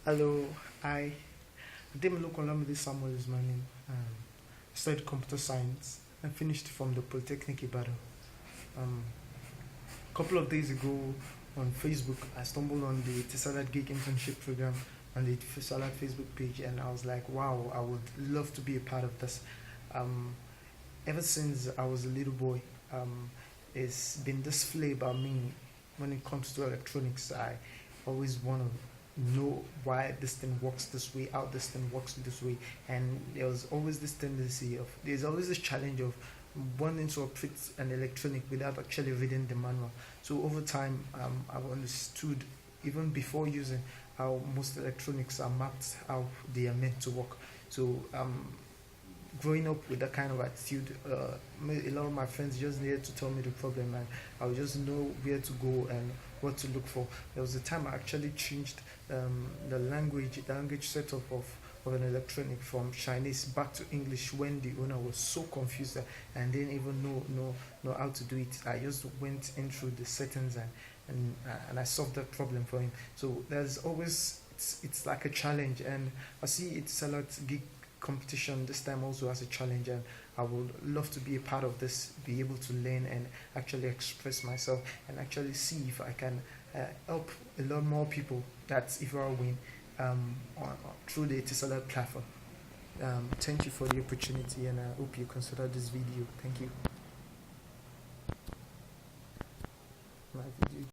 Hello, I Demiloko Olamide Samuel is my name. I studied computer science and finished from the Polytechnic Ibadan. Um, a couple of days ago on Facebook, I stumbled on the Tisalat Gig Internship Program on the Tisalat Facebook page, and I was like, wow, I would love to be a part of this. Um, Ever since I was a little boy, um, it's been this flavor about me when it comes to electronics. I always want to know why this thing works this way, how this thing works this way, and there was always this tendency of there's always this challenge of wanting to operate an electronic without actually reading the manual. So over time, I've understood even before using how most electronics are mapped, how they are meant to work. So growing up with that kind of attitude, a lot of my friends just needed to tell me the problem, and I would just know where to go and what to look for. There was a time I actually changed the language setup of an electronic from Chinese back to English when the owner was so confused and didn't even know how to do it. I just went in through the settings and I solved that problem for him. So there's always it's like a challenge, and I see it's a lot gig competition this time also as a challenge, and I would love to be a part of this, be able to learn and actually express myself and actually see if I can help a lot more people. That's if I win through the Etisalat platform. Thank you for the opportunity, and I hope you consider this video. Thank you. My video.